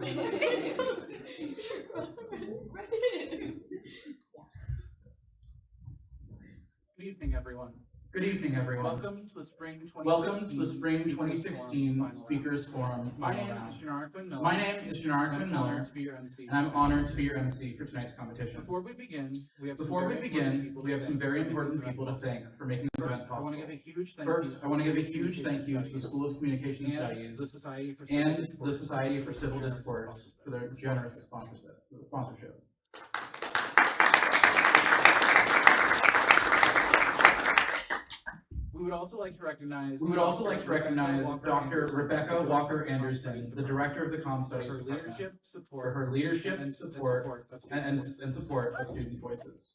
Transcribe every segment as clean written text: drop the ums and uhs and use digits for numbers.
Good evening, everyone. Good evening, everyone. Welcome to the Spring 2016 Speakers Forum. My name is Janara Quinn Miller. My name is Janara Quinn Miller, to be your MC. and I'm honored to be your MC for tonight's competition. Before we begin, we have some very important people to thank for making this event I want possible. to give a huge thank First, you. I want to give a huge thank you to the School of Communication Studies the Society for Civil Discourse for their generous sponsorship. We would also like to recognize Dr. Rebecca Walker Anderson, the Director of the Comm Studies Department, for her leadership, support, and support of student voices.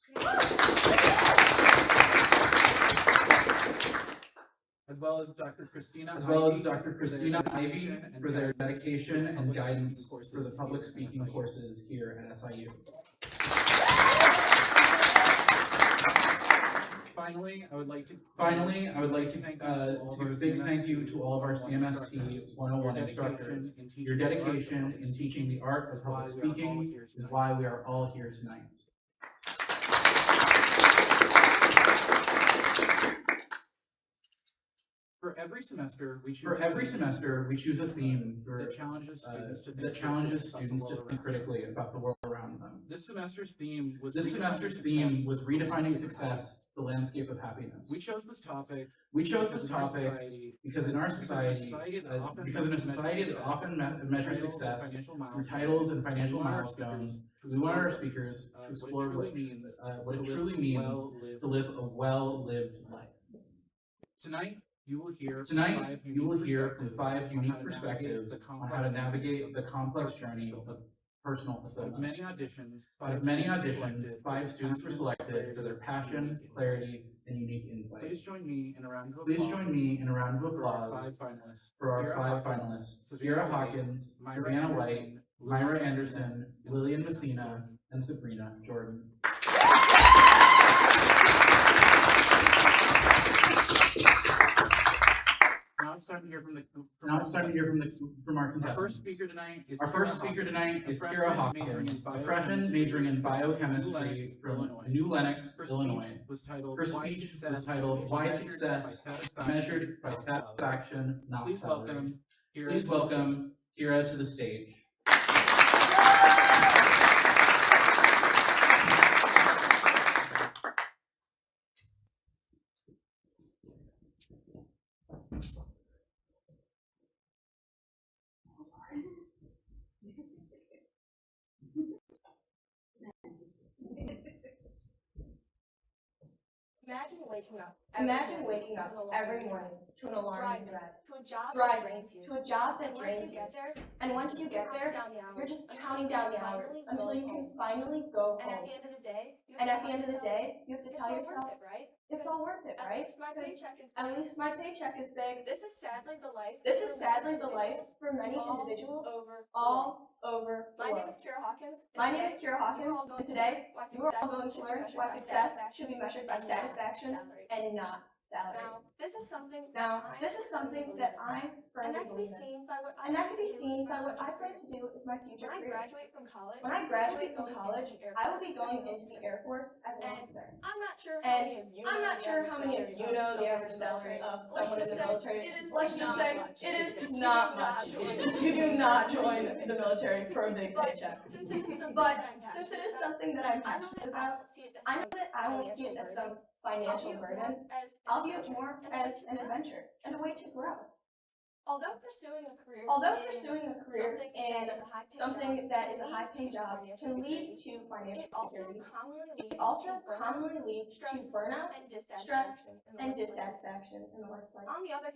As well as Dr. Christina Ivy for their dedication and guidance for the public speaking courses here at SIU. Finally, I would like to give a big thank you to all of our CMST 101 instructors. Your dedication in teaching the art of public speaking is why we are all here tonight. For every semester, we choose a theme that challenges students to think critically about the world around them. This semester's theme was redefining success, the landscape of happiness. We chose this topic because in our society, because in a society that often measures success through titles and financial milestones, we want our speakers to explore what it truly means to live a well-lived life. Tonight, you will hear from five unique perspectives on how to navigate the complex journey of personal fulfillment. Out of many auditions, 5 students were selected for their passion, clarity, and unique insight. Please join me in a round of applause for our 5 finalists: Sierra Hawkins, Savannah White, Myra Anderson, Lillian Messina, and Sabrina Jordan. Now it's time to hear from our contestants. Our first speaker tonight is Kira Hawkins, a freshman majoring in biochemistry from New Lenox, Illinois. Her speech was titled "Why Success Measured by Satisfaction, Not Salary." Please welcome Kira to the stage. Imagine waking up every morning to an alarming dread, driving to a job that drains you. And once you get there, you're just counting down the hours until you can finally go home. And at the end of the day, you have to tell yourself, it's all worth it, right? At least my paycheck is big. This is sadly the life for many individuals all over the My world. name is Kira Hawkins. And today you are all going to learn why success should be measured by satisfaction and not salary. Now, this is something that I firmly believe in. And that can be seen by what I plan to do as my future When I career. graduate from college, When I graduate from college, I will be going into the Air Force as an officer. I'm not sure how many of you know the average salary of someone in the military. Let's just say it is not much. You do not join the military for a big paycheck. But since it is something that I'm passionate about, I know that I won't see it as some financial burden. I'll view it more as an adventure and a way to grow. Although pursuing a career in something that is a high-paying job can lead to financial security, it also commonly leads to burnout, stress, and dissatisfaction in the workplace. On the other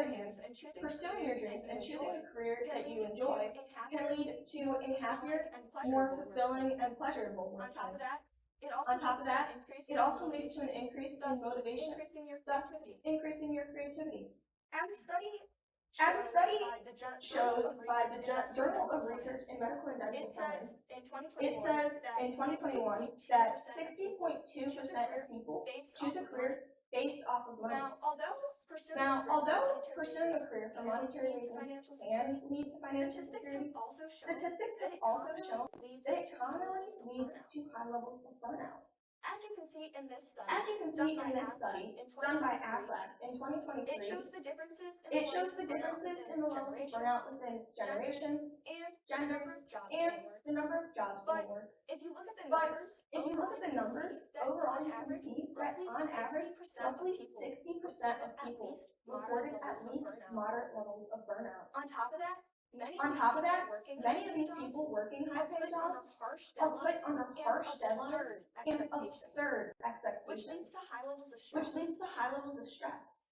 hand, pursuing your dreams and choosing a career that you enjoy can lead to a happier, more fulfilling, and pleasurable On top of workplace. that, it also leads to an increase in motivation, thus increasing your creativity. increasing your creativity. As a study shows by the Journal of Research in Medical and Dental Science, it says in 2021 that 60.2% of people choose a career based off of money. Now, although Now, although pursuing a career for monetary reasons can lead to financial security, statistics have also shown that it commonly leads to high levels of burnout. As you can see in this study, As you can see in this study done by AFLAC in 2023, it shows the differences in the levels of burnout within generations, and genders, the number of jobs in the works. if you look at the But numbers, if you look at the numbers, overall you can see that on average, roughly 60% of people reported at least moderate levels of burnout. On top of that, many Many of these people working high-paying jobs are put under harsh deadlines and absurd which expectations, leads to high levels of which stress. leads to high levels of stress.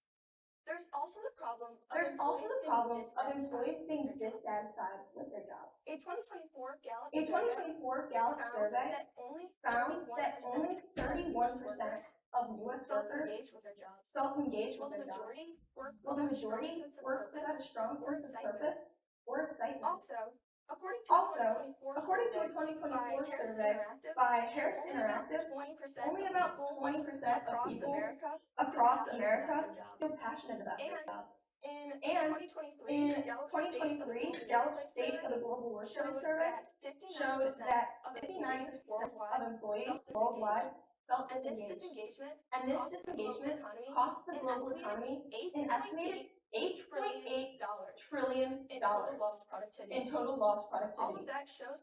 There's also the problem of There's also the problem of employees employees being with their jobs. dissatisfied with their jobs. A 2024 Gallup A 2024 Gallup survey found that only 31% of U.S. workers self-engaged with their jobs. self-engaged While with the their jobs, majority work while the with a strong majority sense of work without a strong or sense of excitement. purpose or excitement. According to According to a 2024 survey by Harris Interactive, only about 20% of people across America feel passionate about their jobs. In And 2023, in 2023, Gallup's State of the Global Workplace survey showed that 59% of employees worldwide felt disengaged. And this disengagement cost the global economy an estimated $8.8 trillion in total lost productivity. in total lost All productivity. of that shows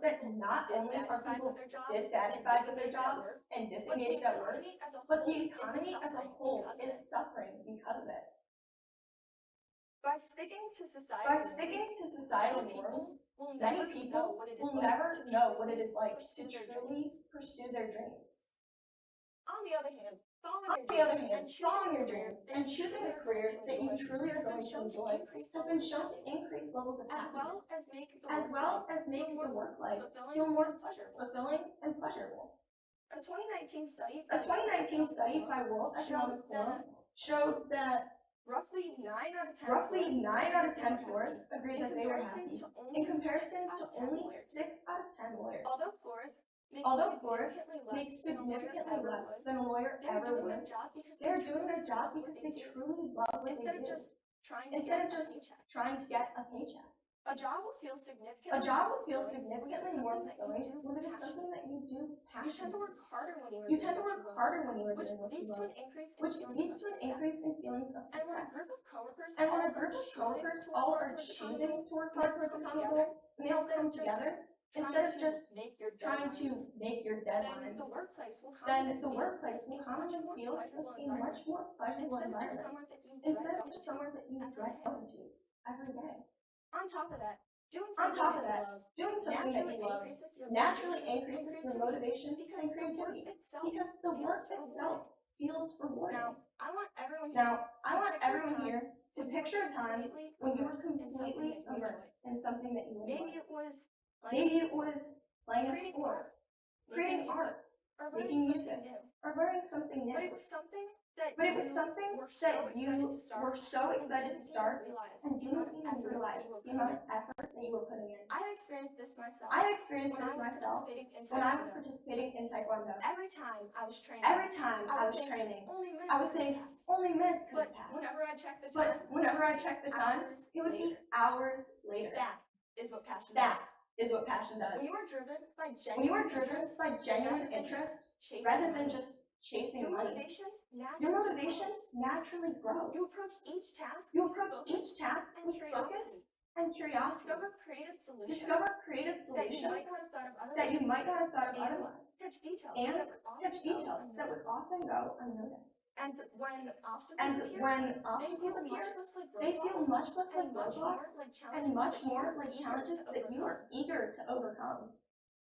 that Not only are people dissatisfied with their jobs and disengaged at work, but the economy as a whole is suffering because of it. By sticking to societal norms, many people will never know what it is like to truly pursue their dreams. On the other hand, On the other hand, following your dreams and choosing a career that you truly are going to enjoy has been shown to increase levels of as well happiness, as make the work life feel more fulfilling fulfilling and pleasurable. A 2019 study A 2019 study by World Economic Forum showed that roughly 9 out of 10 florists agreed that they were happy, in comparison to only 6 out of 10 lawyers. Although florists Make significantly less than a lawyer ever would, they're doing their job because they truly love what they instead of do, just trying to instead of get a just paycheck. trying to get a paycheck. A job will feel significantly more fulfilling when it is something that you do You tend to passionately. work harder when you are You doing tend to what work you love, harder when you are which doing what you leads to love, an increase which in leads to an success. increase in feelings of And when a success. group of coworkers And when a group of coworkers all are choosing to work hard towards a common goal, and they all come together, instead of just trying to make your deadlines, then the workplace will commonly feel like a much more pleasurable environment, instead of just somewhere that you dread going to every day. On top of that, doing On something top of that that, you love doing something that you love naturally increases your motivation and creativity, because the work itself feels rewarding. Now, I want everyone here to picture a time when you were completely immersed in something that you Maybe enjoyed. it was Playing a creating sport, art, creating art, or making learning music, something new. or learning something new. But it was something that But it was something were that you so were so excited to start and didn't even effort realize you were the amount of effort that you were putting in. I experienced this myself. I experienced when this I was myself participating in when I was Taekwondo. participating in Taekwondo. Every time I was training, Every time I was think training, only minutes I would could think pass. only minutes could But pass. whenever I checked the But time, whenever I checked the time, hours it would be later. hours later. That is what passion That is. is what passion does. When you are driven by When you are genuine driven interest, by genuine rather than interest chasing rather than money, just chasing your money, motivation your naturally motivation grows. naturally grows. You approach each task You with approach focus each task and with curiosity. focus and curiosity. Discover creative solutions Discover creative that you might solutions not have thought of otherwise. that you might not have thought of And otherwise. catch details And that would often catch go details that would unnoticed. often go unnoticed. And when obstacles And appear, when they obstacles feel appear, much less like they feel roadblocks much less like and much more roadblocks like and much challenges more that like you are challenges eager that to you are eager to overcome.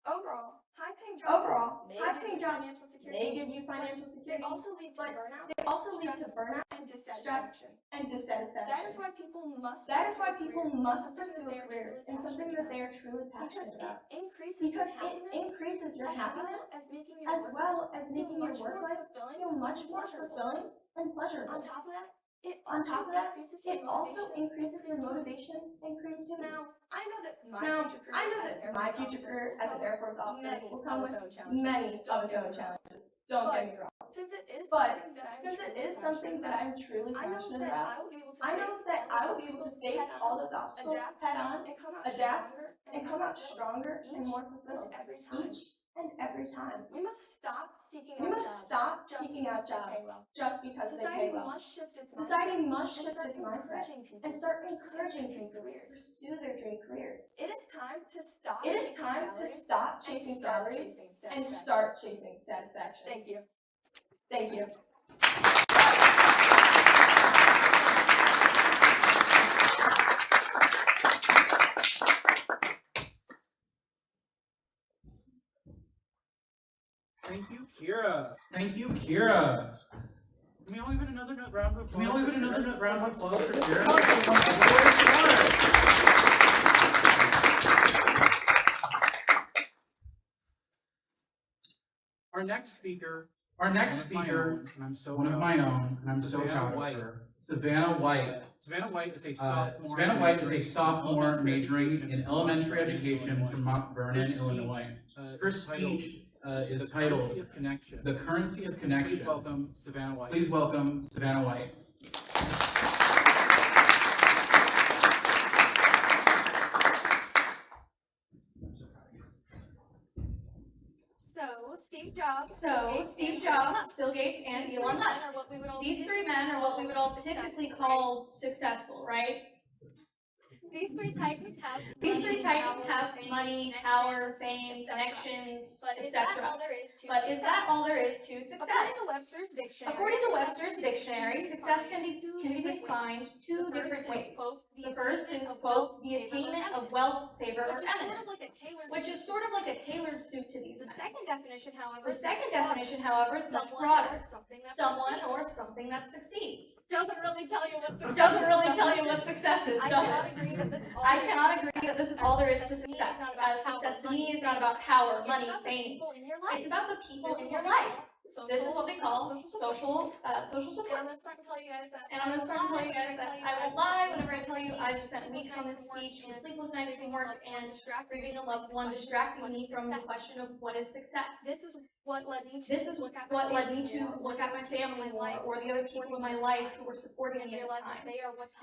Overall, high-paying jobs Overall, may high-paying give you jobs financial security, may give you financial they security, also lead to but burnout they also lead to stress, burnout and stress, dissatisfaction. and That is dissatisfaction. why people must That is why pursue a people career in must something pursue that a they are career truly in something passionate that they about. are truly Because passionate about. it increases Because your it happiness increases your happiness as well as making your as work well as life making your work life feel much more feel much more fulfilling and pleasurable. On top of that, it On top of that, increases your it also motivation. increases your motivation and creativity. Now, I know that my Now, future career I know as that an my Air Force future officer career as an Air Force officer many will come of with its own challenges. many of its own challenges. Don't get me wrong. Since it is something that I'm truly passionate about, I know that I will be able to face all those obstacles head on, adapt, and come out stronger and more fulfilled each and every time. We must stop seeking out jobs just because they pay well. Society must shift its mindset and start encouraging people to pursue their dream careers. It is time to stop chasing salaries and start chasing satisfaction. Thank you. Thank you. Thank you, Kira. Thank you, Kira. Can we all give it another round of applause? Can we all give it another round of applause for Kira? Our next speaker, and I'm so one of my own, and I'm so proud of her. Savannah White. Savannah White is a sophomore majoring in elementary education from Mount Vernon, Illinois. Her speech is titled "The Currency of Connection." Please welcome Savannah White. Please welcome Savannah White. So Steve Jobs, Bill Gates, and Elon Musk. These three men are what we would all typically call successful, right? These three titans have money, power, fame, connections, etc. But is that all there is to success? According to Webster's dictionary, success can be defined two different ways. The first is, quote, the attainment of wealth, favor, or eminence, which is sort of like a tailored suit to these men. The second definition, however, is much broader. Someone or something that succeeds. Doesn't really tell you what success is, does it? I cannot agree that this is all there is to success. Success to me is not about power, money, fame. It's about the people in your life. This is what we call social support. And I'm going to start to tell you guys that I will lie whenever I tell you I've spent weeks on this speech with sleepless nights from work and grieving a loved one, distracting me from the question of what is success. this is what led me to look at my family more, or the other people in my life who were supporting me at the time,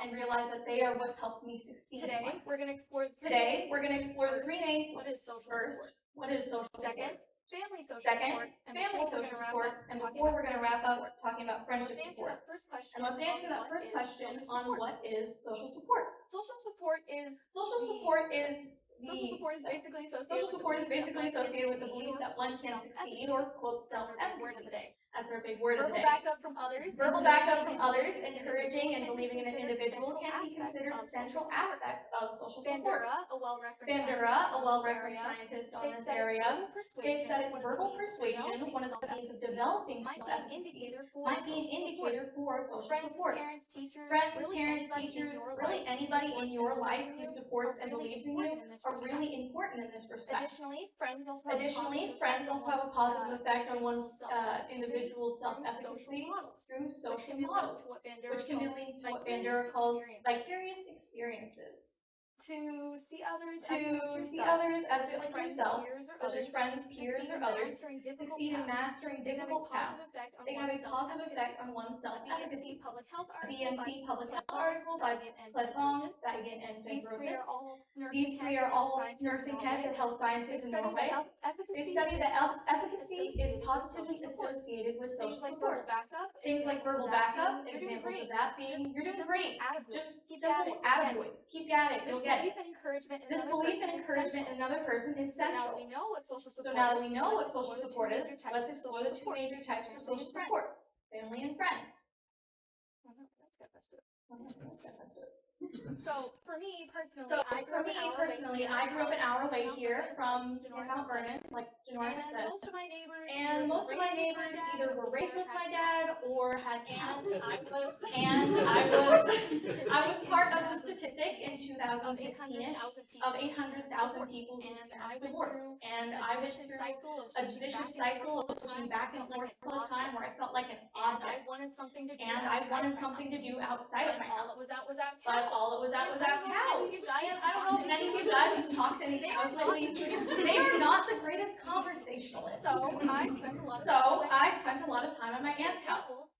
and realize that they are what's helped me succeed. Today, we're going to explore the three main. What is social First, support? what is social support? Family social Second, support. family social support. And before we're going to wrap up talking about friendship support. And let's answer that first question on what is social support. Social support is basically associated with the belief that one can succeed, or quote self-efficacy. That's our big word of the day. Verbal backup from others, encouraging and believing in an individual can be considered central aspects of social support. Bandura, a well-referenced scientist on this area, states that in verbal persuasion, one of the means of developing self-efficacy might be an indicator for social support. Friends, parents, teachers, really anybody in your life who supports and believes in you are really important in this respect. Additionally, friends also have a positive effect on one's individual self-efficacy through social models, which can be linked to what Bandura calls vicarious experiences. To see others as like yourself, such as friends, peers, or others, succeed in mastering difficult tasks. They have a positive effect on one's self-efficacy. The BMC Public Health article by Pledfong, Steigen, and These three Benroden. are all These three are all nursing heads and health scientists in Norway. They study that efficacy is positively associated with social support. Things like verbal backup, examples of that being, you're doing great, just simple attaboys, keep at it, you'll get it. This belief and encouragement in another person is central. So now that we know what social support is, let's explore the two major types of social support, family and friends. So for me personally, I grew up an hour away here from Mount Vernon, like Janora had said. Most of my neighbors either were raised with my dad or had counts. I was part of the statistic in 2016-ish of 800,000 people whose parents divorced. And I went through a vicious cycle of switching back and forth all the time where I felt like an object. I wanted something to do And I wanted something to do outside of my house. But all it was at cows. And I don't know if any of you guys have talked to any cows lately. They are not the greatest conversationalists. So I spent a lot of time at my aunt's house.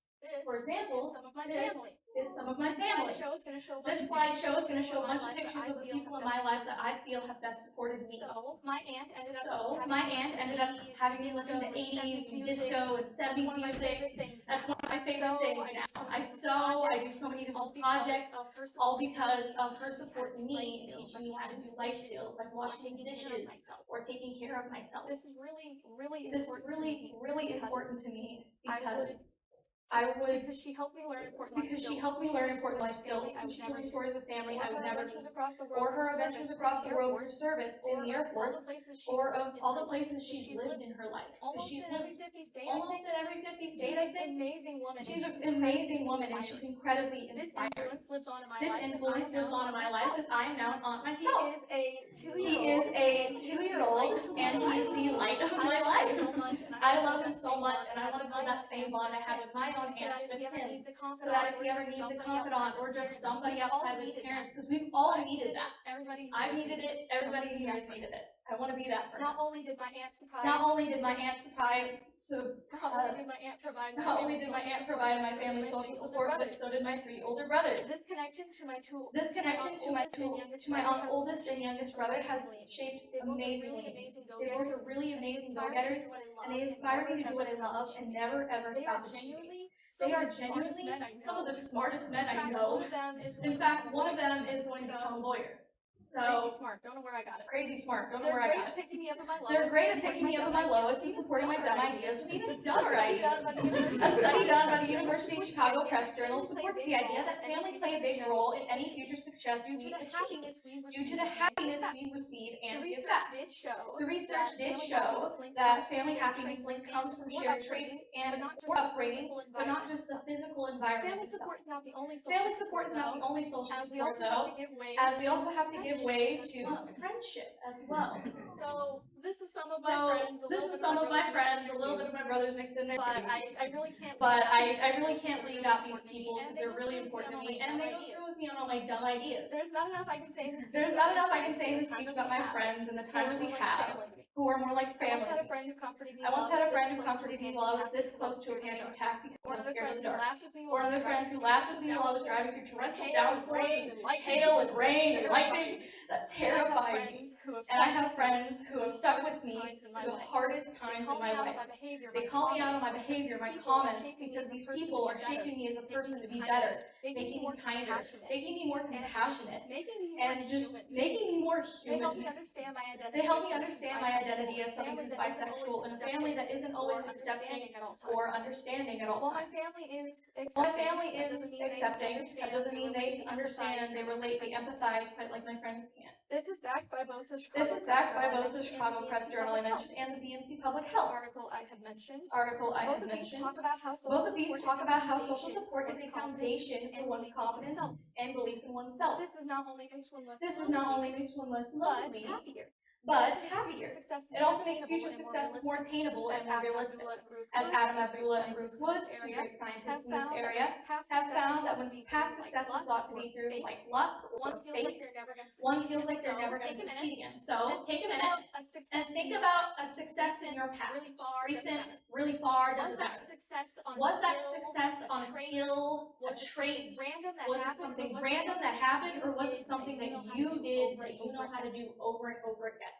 For example, some of my this family. is some of my family. Slideshow is going to show This slideshow is going to show a bunch of pictures of the people in my life that I feel have best supported me. So my aunt ended up having me listen to 80s disco and 70s music. That's one of my favorite things now. I sew, I do so many different projects, all because of her supporting me and teaching me how to do life skills like washing dishes or taking care of myself. This is really important to me because because she helped me learn important life skills. and she told me stories of family I would never meet. Across the world Or her adventures across the world through service in the Air Force, or of all the places she's lived in her life. Almost She's in every lived 50 state. almost in every 50 She's state, I an think. amazing woman. She's an amazing woman and she's incredibly This inspiring. influence lives on in my This life. influence lives on in my life as I am now an aunt He myself. is a 2-year-old. He is a 2-year-old and he is the light of my life. I love him so much and I want to build that same bond I have with my own aunt with him. So that if he ever needs a confidant or just somebody outside of his parents, because we've all needed that. I needed it, everybody here has needed it. I want to be that person. Not only did my aunt supply Not only did my aunt provide my family social support, but so did my 3 older brothers. This connection to my oldest and youngest brother has shaped amazingly. They both are really amazing go-getters, and they inspire me to do what I love and never ever stop achieving. They are genuinely some of the smartest men I know. In fact, one of them is going to become a lawyer. Crazy smart. Don't know where I got it. Crazy smart. Don't know They're where I great got at it. picking me up at my lowest. They're great at picking me up at my lowest and supporting my dumb ideas with even dumber ideas. A study done by the University of Chicago Press Journal supports the idea that family play a big role in any future success we achieve due to the happiness we receive and give back. The research did show that family happiness link comes from shared traits and or upbringing, but not just the physical environment Family itself. support is not the only social Family support is not the only social as we support also have though, to give way as we also have to give way to friendship as well. So this is some of my friends, a little bit of my brothers mixed in there. but I really can't I really can't leave out these people because they're really important to me, and they go through with me on all my dumb ideas. There's not enough I can say in this There's not enough I can say in this speech about my friends and the time that we have, who are more like I once had a family. friend who comforted me I once had a friend who while comforted me while I was this close to a panic attack because I was another scared of friend the who dark. laughed with me Or while another friend who laughed with me while I was driving through torrential downpours, hail and rain and lightning that terrified me. And I have friends who have stuck with me through the hardest times in my life. They call me out on my behavior, my comments, because these people are shaping me as a person to be better, making me kinder, making me more compassionate, and just making me more They help me human. understand my identity. They help me understand my identity as somebody who's bisexual in a family that isn't always accepting or understanding at all While my times. family is While my family is accepting, that doesn't mean they understand, they relate, they empathize quite like my friends can. This is backed by both the Chicago This is backed by both the Press Chicago and Press Journal I mentioned and the BNC Public Health article I had mentioned. article I Both have of these mentioned. talk about how social Both of these support talk is about a how social foundation support is a for foundation for one's confidence and belief in oneself. This is not only makes one less This is not only makes one less but lonely, happier. but It makes happier. future success It also more makes attainable future and more success more attainable and more realistic. As As Adam Adam Abdullah and Abdullah and Ruth Ruth Woods, Woods, two area, great scientists in this area, have found that when past success is thought to be through like luck or one feels like fate, you're never going to succeed. one feels like they're never going to succeed again. So take a minute and think about a success in your past. Recent, really far, Was doesn't that matter. success on Was that skill, success on a skill, a was it trait? random that Was it happened, something or was it random that something happened, or was you it something did that that you did over that and you know over how to do over and over again?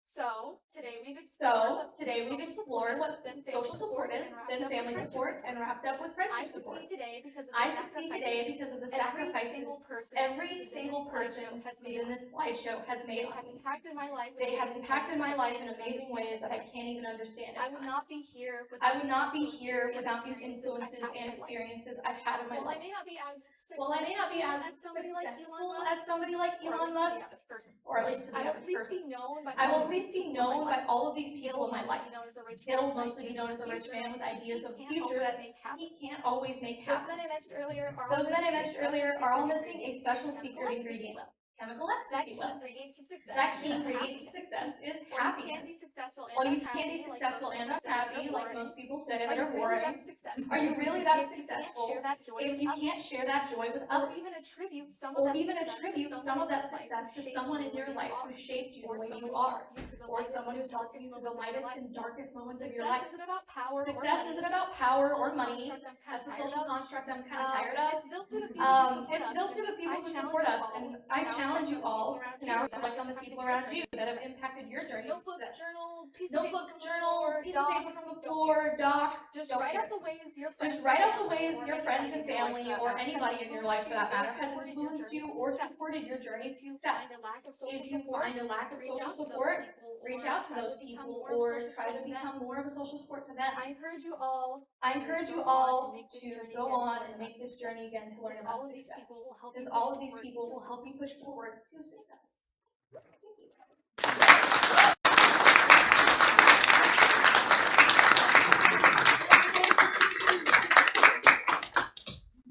So today we've So explored today we've explored what then social support is, then family support, and wrapped up with I friendship support. succeed today because of the I succeed today because of the sacrifices every single person has who's made. in this slideshow has They made. have impacted my life. They have impacted my life in amazing ways that I can't even understand. I at would times. not be here I would not be here without these influences and experiences I've had in my Well, I life. may not be as While I may not be as somebody like successful Elon as somebody like Elon Musk, or at least to the I will average at least person, be known by I will at least be known by all of these people in my life. Known as a rich He'll mostly be known as a rich man with ideas of the future that he can't always make Those happen. men I mentioned earlier are Those men I mentioned earlier are all missing a special secret ingredient. chemical X, That if you key will. ingredient to success. That key ingredient to success is Or you can be happiness. successful and Or you not can be happy, like successful most and people not say that happy, are like boring. most people say Are that you are really boring. that successful? Are you really that If you can't successful share that joy if with you others, can't share that joy with or others? even attribute some Or of that even success attribute to some of that someone success to someone in your life who shaped you the or way you someone are, or who's someone who's helped you through the lightest and darkest moments of your life. Success isn't about power or Success money. isn't about power or Social money. construct I'm kinda That's a tired social of. construct I'm kind of tired of. It's built through the people who support It's us, built and through the people I who challenge support you us, all and to I now challenge you reflect on the all people around to you now that reflect have on the impacted people your around journey you to that have success. impacted your journey to Notebook, success. journal, piece of Notebook, paper from the journal, floor, piece of doc, paper from the don't floor, doc. Just don't write care. out the ways your friends Just write out the and family, ways or your anybody friends and in your life family for that or matter, anybody has in your life for that matter has supported your influenced you journey to or success. supported your journey to If you success. find a lack of social If you support, find a lack of reach social out to those support, people, reach or out to try those become people more of a or social try to support to them. become more of a social support to them. I encourage you all I encourage you go on all and make this to journey go again to on learn and about make this success. journey again to learn Because about all of these success. people will help you Because push all of these forward people to will help you push forward to success.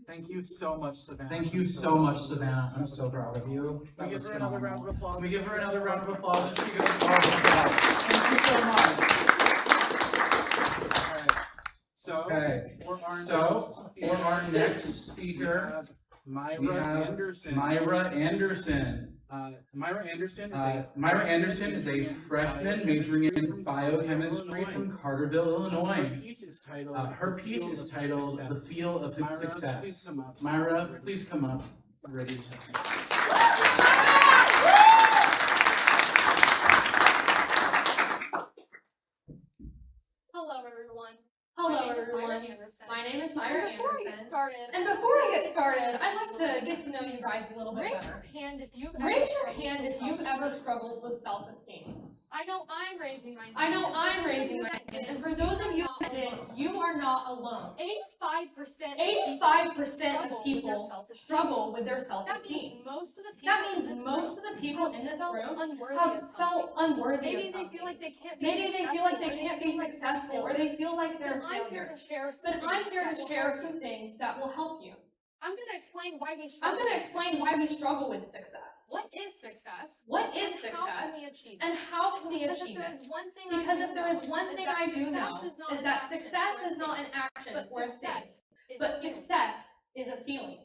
Thank you so much, Savannah. Thank you so much, Savannah. I'm so proud of you. Can we give her another round of applause? Can we give her another round of applause? She goes, oh my God. Thank you so much. All right. So, Okay. for our For our next we speaker, have we Myra have Anderson. Myra Anderson. Myra Anderson is a freshman majoring in biochemistry from Carterville, Illinois. Her piece is titled The Feel of Success. Myra, please come up. Ready to Hello, everyone. Hello, everyone. My name is Myra Before I get Anderson. started, And before I get started, I'd like to get to know you guys a little bit raise better. your hand if you've Raise your hand if you've ever struggled with self-esteem. I know I'm raising my hand. I know I'm raising my hand, and for those of you that did, you are not alone. 85% 85% of people struggle with their That self-esteem. means most of the people That in means this most room of the people in this felt room unworthy of have something. felt unworthy Maybe of they something. feel like they can't be Maybe they feel like they successful, or can't feel be like successful, they're or they feel like they're But a I'm here failure. to share some But I'm things here that to will share help you. some things that will help you. I'm going to explain why we I'm struggle. going to with explain why we success. struggle with success. What is success? What is And how can success? we achieve it? And how can we Because if achieve there it? is one thing Because I if there is one thing I do know, is that success is not an action but or a thing, success is but a feeling. success is a feeling.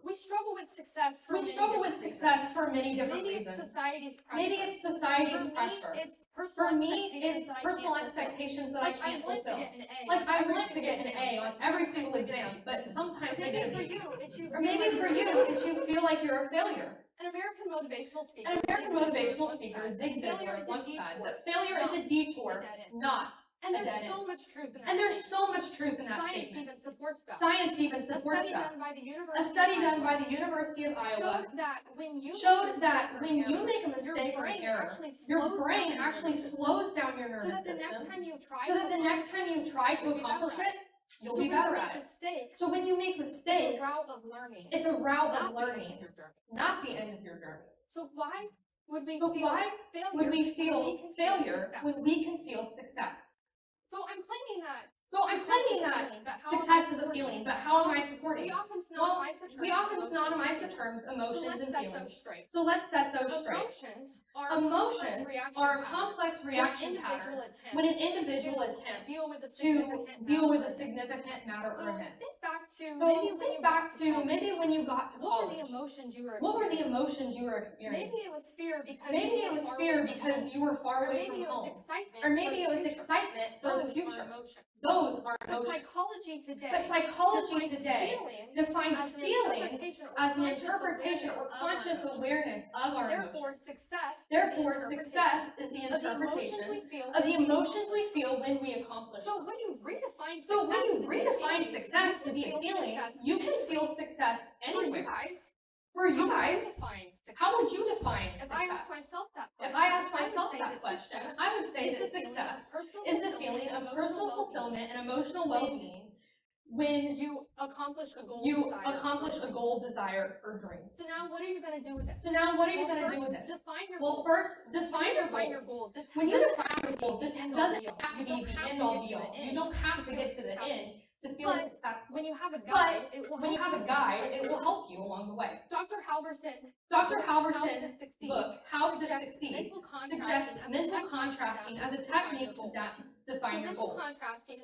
We struggle with success for We many struggle with different success reasons. for many different Maybe it's reasons. society's pressure. Maybe it's society's For pressure. me, it's For personal me, expectations it's that I personal can't fulfill. expectations that I Like, can't I want to fulfill. get an A. Like, I every want to single get an exam, A on but every sometimes single I get a exam, B. but sometimes I Maybe get a for B. you, it's you Or maybe feel for like you, you're a it's you feel like you're a failure. An American motivational speaker. An American Zig Ziglar motivational once speaker, said, Zig "Failure Ziglar, is a once said detour, that failure is a not detour, a dead end." not And a there's dead so end. much truth in that And there's statement. so much truth in that Science statement. even supports that. Science even A supports study that. done by the A University study of done Iowa by the University of Iowa showed that when you make a mistake or an error, your brain actually slows down your so nervous that the next system, time you try so that the next time you try to accomplish it, you'll be better at it. So when you make It's a mistakes, route of learning. it's a route not of the end learning, of your journey. not the end of your journey. So why would we So feel why failure would we when feel we can failure success? when we can feel success? So I'm claiming that So I'm claiming that success is a feeling, but how am I supporting We it? often Well, synonymize the terms we often emotions synonymize and the feelings. terms So emotions let's and set feelings. those straight. So let's set those straight. Emotions are Emotions are a complex complex reaction individual pattern attempt when an individual to attempts deal with a to significant deal with a matter. significant matter So or event. think back to So maybe when think you back got to college. maybe when you got to What were the college. emotions you were What were the experiencing? emotions you were experiencing? Maybe it was fear because Maybe you it were was far fear away from because home. you were far Or away maybe from it was home. excitement Or maybe for it was the future. excitement for the Those future. are emotions. Those are But emotions. psychology today But psychology defines today feelings defines as an feelings interpretation or as an conscious interpretation or awareness of our conscious emotions. awareness of our Therefore, emotions. success Therefore, is the success is the interpretation of the emotions interpretation we feel of the when we emotions we accomplish feel when we accomplish So them. when you redefine So when you success to be a redefine feeling, success to you be can a feel feeling, success you can anywhere. feel success For you anywhere. guys, For you how would guys, define success? how would you define If I asked success? myself that If question, I asked would myself say that question, success I would say is that the feeling of success personal is the fulfillment feeling and of emotional personal well-being fulfillment and emotional well-being when you accomplish a goal, you desire, accomplish or a dream. goal, desire, or dream. So now what are you going to do with this? So now what are you Well, going to do first, with this? define your Well, goals. first, When define you your define your goals. goals. This When you doesn't define have your to be goals, this the end-all doesn't be-all. have to You be don't the have to end-all get to be-all. the You end don't have to feel get to the successful. end to feel But successful. when you have a guide, it will When you have a guide, it will help you along the way. Dr. Halverson's Dr. How to Halverson's Succeed book, How to suggests Succeed, mental suggests mental contrasting as a technique to define your goals.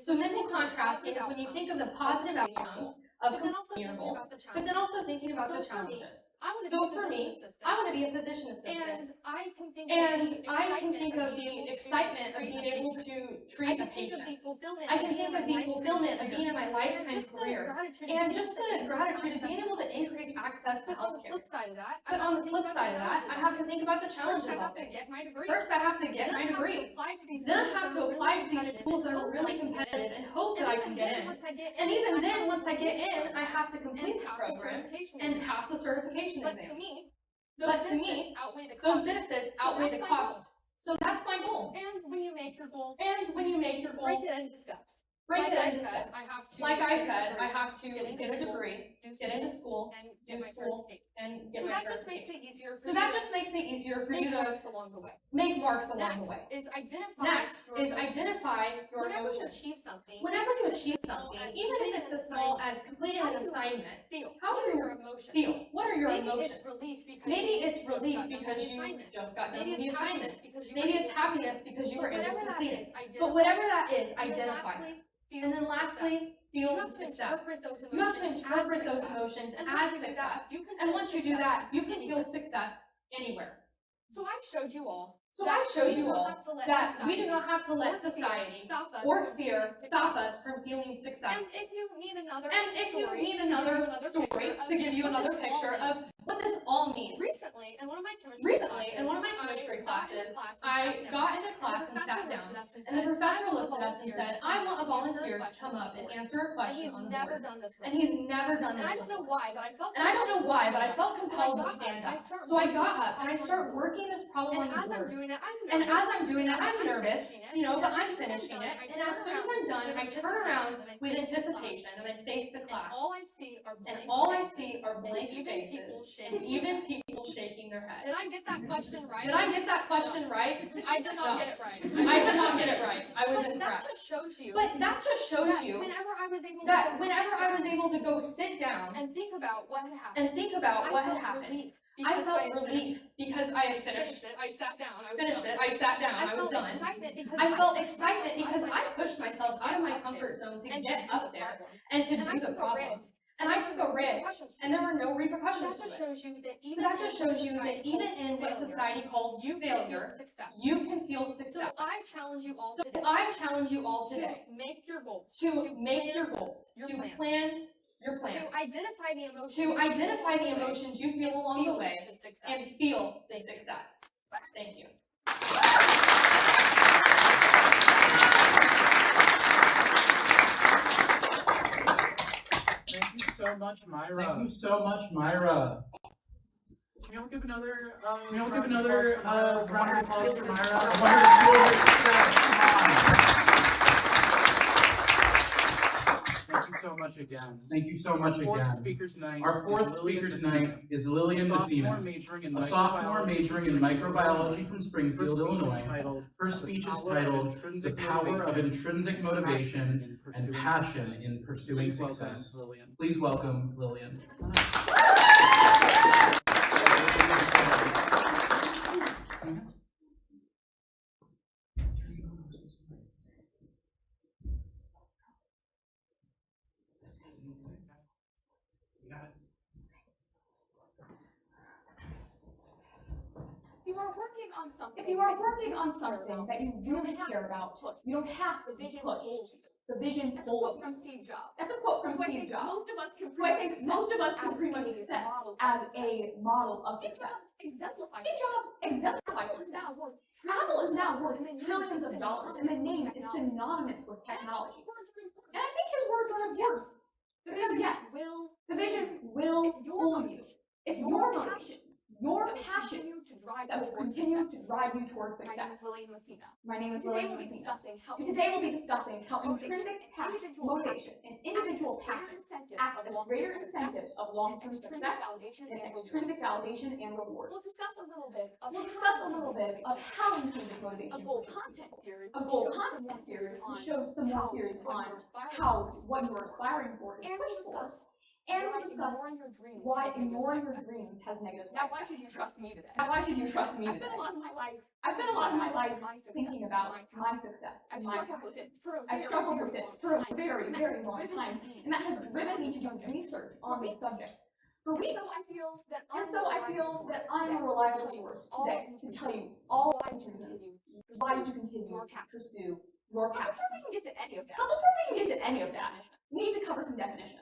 So mental contrasting is when you think of the positive outcomes of completing your goal, but then also thinking about the challenges. So for me, I want to be a physician assistant. And I can think of the excitement of being able to treat a patient. I can think of the fulfillment of being in my lifetime career. And just the gratitude of being able to increase access to But on the healthcare. flip side of that, But on the flip side of that, I have to think about the challenges First, I of have to things. get my degree. First, I have to get Then my I have to degree. apply to these Then I schools have that to are apply to really these schools that are really competitive and hope that I can get in. And even then, once I get in, I have to complete the program and pass a certification But to exam. me, But to me, outweigh the those cost. benefits So outweigh that's the my cost. So that's my goal. And when you make your goal, And when you make your goal, break it into steps. break Like it I into said, steps. I have to Like I get a said, degree, I have to get into get a school, degree, do get into school, and do get my school, certification. and get So my that just makes certification. it easier for So you that to just makes it easier for make you to marks along the way. make marks along the way. Next is identify Next your is emotions. identify your Whenever you emotions. achieve something, Whenever you achieve something, even if it's as small as completing an assignment, how do are you your emotions? feel? What are your Maybe emotions? it's relief because Maybe you it's just relief got done because with the you assignment. just got done Maybe with the it's assignment. happiness because you Maybe were it's able to happiness because you were But able to whatever that complete is, it. But whatever that is, And then identify lastly, it. feel And then success. lastly, You feel have to success. interpret those You have to emotions interpret as those success. emotions And as once you do that, success. you can And feel once you do success that, you can feel anywhere. success anywhere. So I've showed you all. So that I've showed we do you not all have to let that we do society not have to let or fear society stop us or from fear feeling stop success. us from feeling And successful. if you need another And if you story need to give you another story picture to give you what another this all picture means. of what this all means. Recently, in one of my chemistry Recently, in one of my chemistry classes, I got into class and sat down, and the professor looked at us and said, I want a volunteer to come up and answer a And question he's on the never board. done this And before. he's never done And this I don't know before. why, but I felt And I don't know compelled to why, stand but I up. felt So compelled to got stand up, and up. I start So I working got this up and I problem on start the board. working this problem on And the as I'm board. doing it, I'm And nervous. as I'm doing it, I'm nervous, finishing it. you know, but And I'm as soon as finishing done, it. I And turn as soon as around I'm done, with I turn around with anticipation anticipation and I face the and class. all I see are blank And all I faces. see are blank even faces people and shaking even people shaking their heads. Did I get that question right? Did I get that question right? I did not No. get it right. I did not get it right. I was But that incorrect. just shows you But that just shows that you whenever I was able that to go whenever sit I was down able to go sit down and think about what had happened, and think about what had felt happened, relief I because felt had relief because I had finished finished it. I sat down. I was finished done. it. I sat down. I was felt done. excitement because I felt pushed excitement myself because out of I my pushed myself out of my comfort zone to and get to do up the there problem. and to And I do the took a problem. risk. And I took a risk, Repercussions to and there were no So repercussions that to just it. shows you that So even that just in what shows you that society even calls in what failure, society calls you can failure, feel success. you can feel So success. I challenge you all So today I challenge you all today to make your goals, to make your goals, your to plans. plan your plans, to identify the emotions, to identify the emotions you feel and along the feel way, the success. and feel the success. Thank you. Thank you so much, Myra. Thank you so much, Myra. Can you all give another, Can you all give round of another applause for Myra? round of applause for Myra? I I want her to feel her success. Thank you so much again. Thank you so much Our fourth again. speaker tonight Our is fourth Lillian speaker tonight is Lillian Messina, Messina, a sophomore majoring in microbiology from Springfield, Illinois. Her speech is titled The Power of Intrinsic Motivation and Passion in Pursuing Please welcome Success. Lillian. Please welcome Lillian. If you are working on something, If you are working on something that you really care about, you don't have to the vision push. pulls you. The vision That's a pulls quote you. from Steve Jobs. That's a quote from Who I Steve think Jobs. most of us can Who I pretty think most of us can as pretty much a accept model of as success. a model of Steve success. Jobs exemplifies Steve Jobs exemplifies Apple is now success. worth Apple is now worth and the name trillions is of dollars, and the name is synonymous with technology. Words are important. And I think his words are important. Because yes, Will the vision will It's your pull you. It's your motivation, your that will passion continue to continue to drive you towards My success. name is Lillian Messina. My name is Today Lillian we'll be Messina. discussing how And today we'll be discussing how intrinsic motivation and individual passion act as greater incentives of long-term success and extrinsic validation and reward. We'll discuss a little bit of how intrinsic motivation, a goal content theory, a goal content theory, which shows some more theories on how what you're aspiring for is and we'll pushed for. discuss And we'll discuss ignoring your dreams why has negative ignoring side your effects. dreams has negative Now, side why should you effects. trust me today? Now, why should you trust me I've today? spent a lot of my life I've spent a lot of my life my success, thinking about my my success I've and my struggled with it for a I've very, struggled very with it long for a time. very, And that very has long driven time, me and that has driven me to do research on this subject for And weeks. so I feel that And so I feel that I'm a reliable source today to tell you all why the you reasons continue why to continue your to passion. pursue your But passion. before we can get to any of that, But before we can get to any of that, we need to cover some definitions.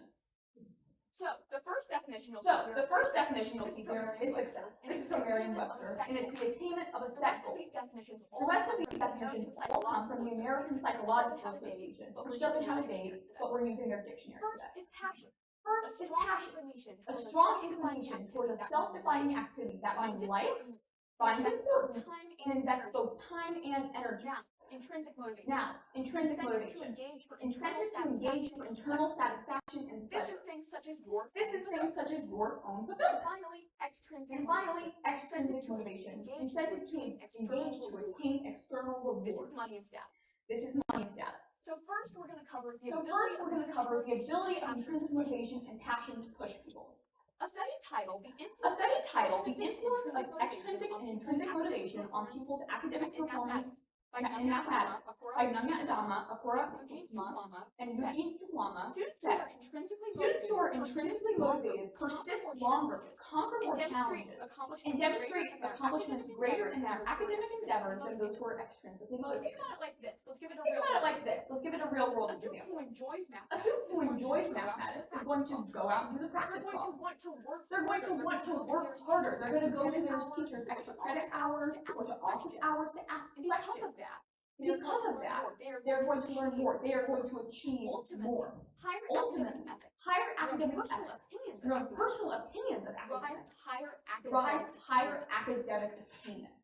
so the first definition you'll So see the here first definition you'll see here is success. This is from Merriam-Webster, and it's the attainment of a The set rest of goal. these definitions The rest of these definitions all come from the American Psychological Association, which doesn't have a date, but we're using their dictionary for First that. is passion. First is passion, a A strong inclination toward a self-defining activity that one likes, finds important, time and and invests energy. both time and energy. Now, intrinsic motivation. Now, intrinsic Incentive to motivation. engage for Incentive to engage satisfaction for and internal pleasure. satisfaction and This pleasure. is things such as your This is things such as your own And fulfillment. finally, extrinsic And finally, extrinsic motivation. Incentive to engage to attain external This is rewards. money and status. This is money status. So first we're going to cover the So ability first, of we're going to cover the ability of passion. intrinsic motivation and passion to push people. A study titled The A Influence study titled The Extrinsic Influence of Motivation Extrinsic on and People's Intrinsic Academic Motivation on Performance People's Academic in Performance by in mathematics by Nanya Adama, Akura Eugene Utsma, Tuama and says, Eugene Tuama Students who are says intrinsically students who are intrinsically motivated persist longer, conquer more challenges, and demonstrate accomplishments greater in their academic endeavors than those who are extrinsically Think motivated. about it like this. Let's give it a Think real about it like this. Let's give it a real world A student example. who enjoys A mathematics student who enjoys mathematics is going to go out and do the They're practice going to problems. want to work They're going to want to work harder. They're going to go to their teachers extra credit hours or to office hours to ask And because questions. of that, Because of that, they're going to learn more. They are going to achieve more. higher Ultimately, academic ethics, higher your academic personal ethics, opinions your about personal opinions of drive academics higher drive academic higher academic attainment.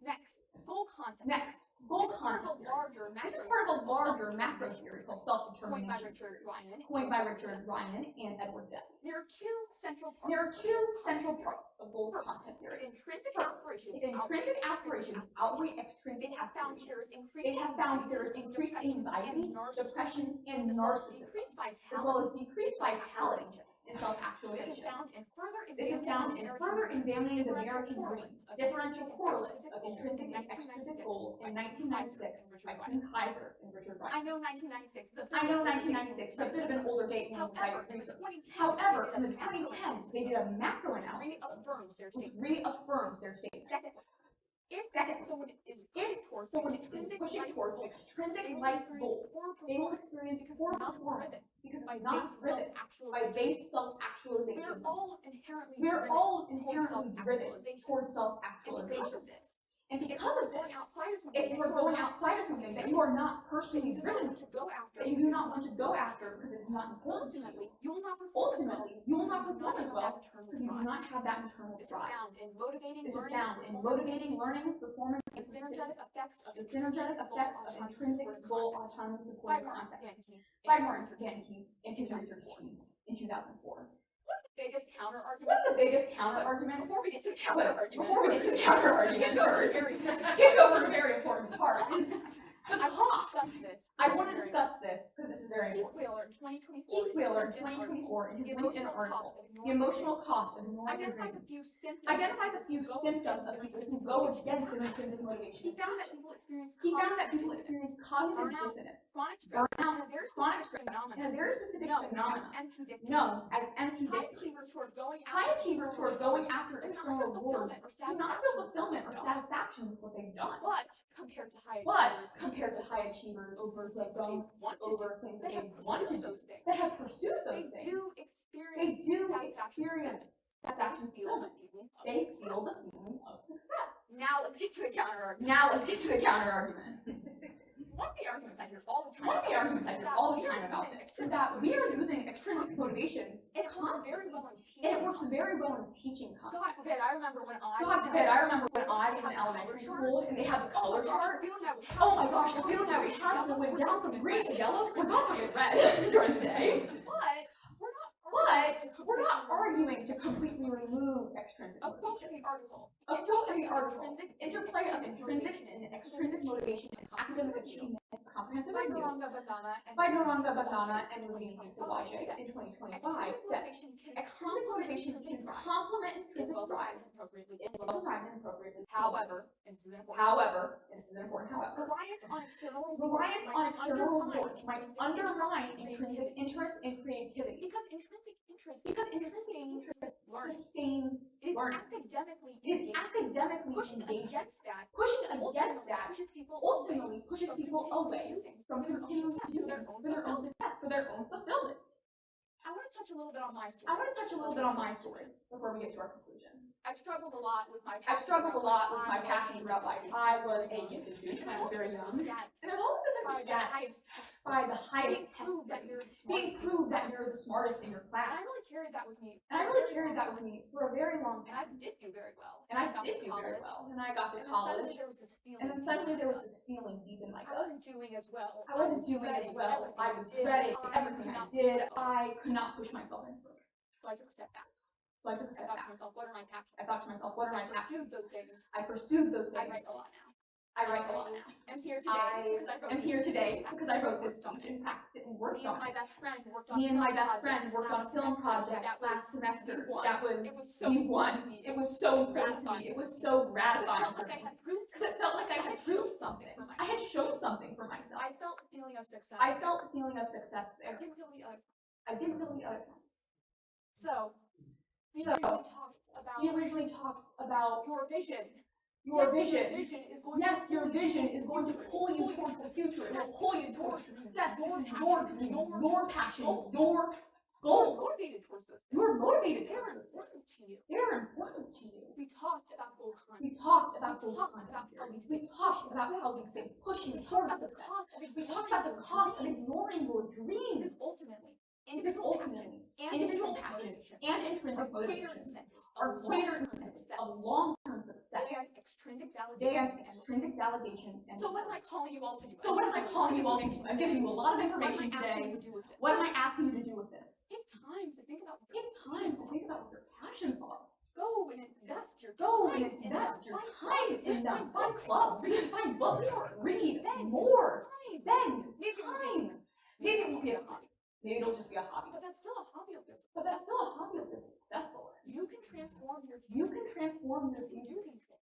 Next, goal content. Next, goal This is part of content a theory. larger This is macro part of a theory larger called macro self-determination, theory called coined by self-determination, Richard Ryan. coined by Richard Ryan and Edward Deci. There are two central parts. There are of two goal central content parts of goal First, content theory. theory. Intrinsic First, aspirations. if intrinsic aspirations outweigh extrinsic They have found aspirations, there is increased they have found anxiety, there is increased anxiety, depression, and as well as narcissism, decreased vitality, as well as decreased vitality and This is self-actualization. found in further This is found in further examining the American dream, differential correlates of intrinsic and extrinsic goals in 1996 by Tim Kaiser and Richard I Ryan. know 1996 is a I know 1996 is a bit of an older date when we However, cited in the research. 2010s, However, they in the did a macro 2010s, analysis they did a macro analysis of this, reaffirms their which statement. reaffirms their statement. Second, if someone is pushing towards Someone is extrinsic pushing life towards goals, extrinsic they will life experience goals. poor They will performance experience because poor it's not performance driven because by it's not base driven by self-actualization. base self-actualization. We're all inherently We're driven all towards inherently driven self-actualization. towards And self-actualization. because of this, And if because you're of going this, outside of something, if you are going outside of something that you are not personally driven to go after, that you do not want to go after because it's not important to you, ultimately, you will not perform as well ultimately, you will not because perform as well internal because you do drive. not have that internal This is drive. found in motivating This is learning, found in performance, motivating learning, performance, the and synergetic persistence. effects of The synergetic effects of intrinsic goal autonomy by supporting Martin context. Van Kees By in Martin his Van research. Kees in his research team in 2004. Biggest counter What's the arguments. biggest counter argument? Before we get to the counter Wait, argument, before we get to the counter argument first, Very skip over a very important part. The I want to cost. discuss this. I want to discuss this because this is very Keith important. Wheeler in 2024. Keith Wheeler in in his LinkedIn 2024 in his The LinkedIn emotional article, cost of The Emotional Cost of Ignoring Your identifies a Dreams, few symptoms. identifies a few symptoms of people who go against their intrinsic He motivation. found that people experience He found that people dissonance, experience cognitive burnout, dissonance, chronic stress, burnout, and a very chronic specific stress, phenomenon and a very specific known phenomenon as empty victim. known as empty High victory. achievers who are going High achievers who are going after do not external feel rewards fulfillment or do not feel fulfillment or satisfaction. satisfaction with what they've done. But compared to high But achievers, compared to high achievers over who have things that gone they want to do, over things that they they have want to pursued do, those things. that have pursued They those things, do they experience do satisfaction. experience They satisfaction feel the fulfillment. feeling of They success. feel the feeling of success. Now let's get to the counter argument. Now let's get to the counter argument. one of the arguments I hear all the time about this is that we are using extrinsic motivation and it works very well in teaching content. God forbid, I remember when I was in elementary school and they had the color chart. Oh my gosh, the feeling I would have when it went down from green to yellow, we're not going to red during the day. But we're not arguing to completely remove extrinsic motivation. A quote in the article, interplay of intrinsic and extrinsic motivation in academic achievement and comprehensive review by Naranga Bandana and Levine in 2025 says, extrinsic motivation can complement intrinsic drives if well designed and appropriately. However, and this is an important however, reliance on external rewards might undermine intrinsic interest and creativity. Because intrinsic interest sustains learning. It is academically engaging. Pushing against that ultimately pushes people away from continuing to do things for their own success, for their own fulfillment. I want to touch a little bit on my story before we get to our conclusion. I've struggled a lot with my passion throughout life. I was a gifted student when I was very young. And there's always a sense of status by the highest test being proved that you're the smartest in your class. And I really carried that with me for a very long time. And I did do very well. And I got to college. And then suddenly there was this feeling deep in my gut. I wasn't doing as well. I was dreading everything I did. I could not push myself any further. So I took a step back. I thought to myself, what are my passions? I pursued those things. I write a lot now. I'm here today because I wrote this speech and practiced it and worked on it. Me and my best friend worked on a film project last semester. We won. It was so important to me. It was so gratifying for me. Because it felt like I had proved something. I had shown something for myself. I felt the feeling of success there. I didn't know the other parts. So, we originally talked about your vision. Your vision is going to pull you towards the future. It will pull you towards success. This is your dream, your passion, your goals. You're motivated towards those things. They're important to you. We talked about goal content. We talked about how these things push you towards success. We talked about the cost of ignoring your dreams. Because ultimately, individual passion and intrinsic motivation are greater incentives of long-term success. They have extrinsic validation. So what am I calling you all to do? I'm giving you a lot of information today. What am I asking you to do with this? Take time to think about what your passions are. Go and invest your time in them. Find clubs, find books, read more, spend time. Maybe it won't be a hobby. Maybe it'll just be a hobby. But that's still a hobby of this. Successful. You can transform your future. You can do these things.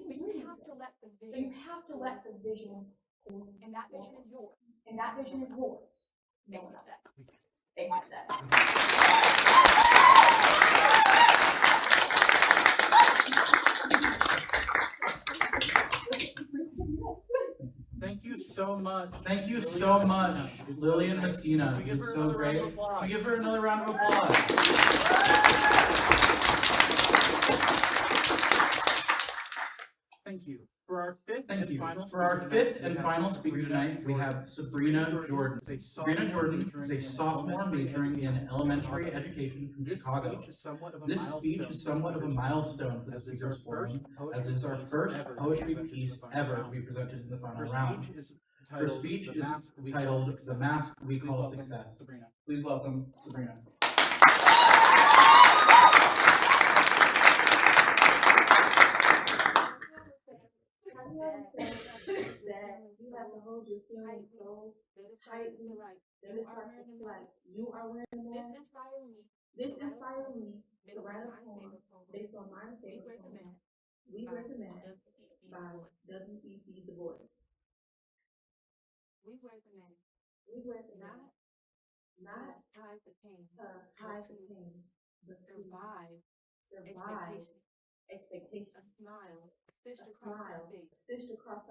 But you have to let the vision go. And that vision is yours. No one else. Thank you for that. Thank you so much. Thank you so much, Lillian Messina. It's so great. We give her another round of applause. Thank you. For our fifth and final speaker tonight, we have Sabrina Jordan. Sabrina Jordan is a sophomore majoring in elementary education from Chicago. This speech is somewhat of a milestone for the Speakers Forum, as it is our first poetry piece ever to be presented in the final round. Her speech is titled "The Mask We Call Success." Please welcome Sabrina. That you have to hold your feelings so tightly that it starts to feel like you are wearing the mask. This inspired me to write a poem based on my favorite poem, We Wear the Mask by W.E.B. Du Bois. We wear the mask. Not hide the pain, but to survive expectation. A smile stitched across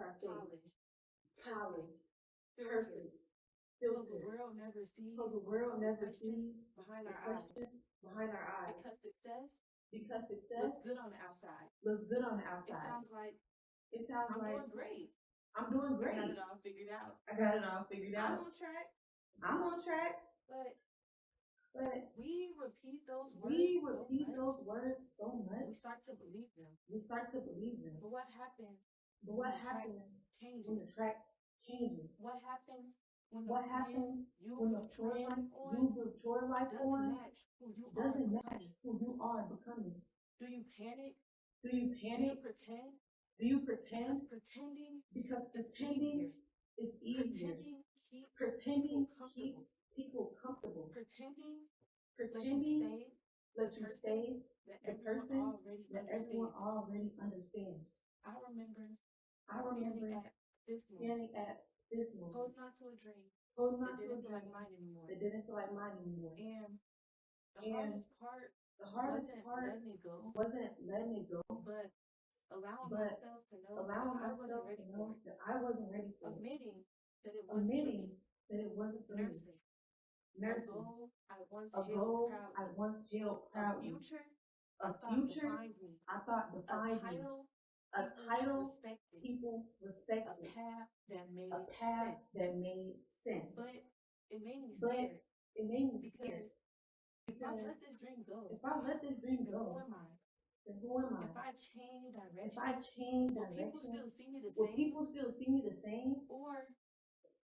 our face. Polished, perfect, filtered. So the world never sees behind our eyes. Because success looks good on the outside. It sounds like I'm doing great. I'm doing great. I got it all figured out. I got it all figured I'm out. on track. I'm on track. But we repeat those words so much. we start to believe them. But what happens what happens changes? when the track changes? What happens when What happens you when the built your plan life on you built your life doesn't on match who you are doesn't match becoming? who you are becoming? Do you panic? Do you Do you panic? pretend? Do you pretend? Because Because pretending is easier. Pretending keeps Pretending people keeps people comfortable. Pretending Pretending lets you stay the the person person that everyone already understands. I remember I remember standing at this moment, holding on to a dream that didn't feel like mine anymore. And the hardest part wasn't letting it go, but allowing myself to know that I wasn't ready for it. Admitting that it wasn't for me. Nursing. A goal I once held proudly. A future I thought defined me. A title people respected. A path that made sense. But it made me scared. Because if I let this dream go, then who am I? If I change direction, will people still see me the same? Or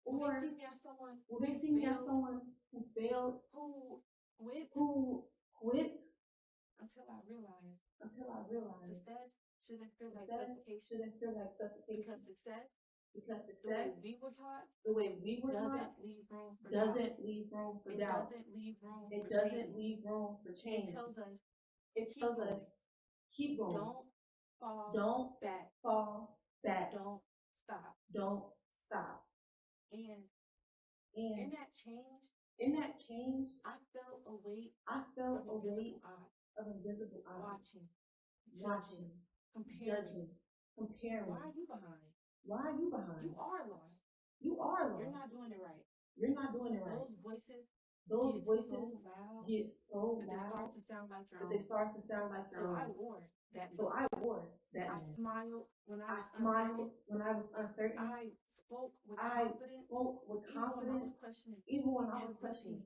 will they see me as someone who failed, who quit? Until I realized success shouldn't feel like suffocation. Because success, the way we were taught, doesn't leave room for doubt. It doesn't leave room for change. It tells us keep going. Don't fall back. Don't stop. And in that change, I felt a weight of invisible eyes watching, judging, comparing. Why are you behind? You are lost. You're not doing it right. Those voices get so loud that they start to sound like your own. So I wore that. I smiled when I was uncertain. I spoke with confidence, even when I was questioning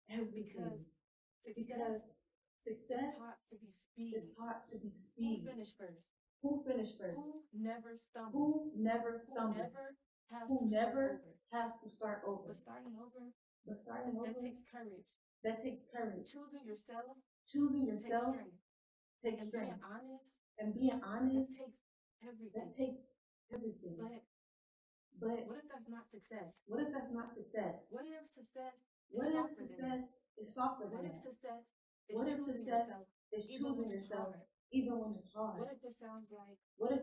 everything. Because success is taught to be speed. Who finished first? Who never stumbled? Who never has to start over? But starting over, that takes courage. Choosing yourself takes strength. And being honest, that takes everything. But what if that's not success? What if success is softer than that? What if success is choosing yourself even when it's hard? What if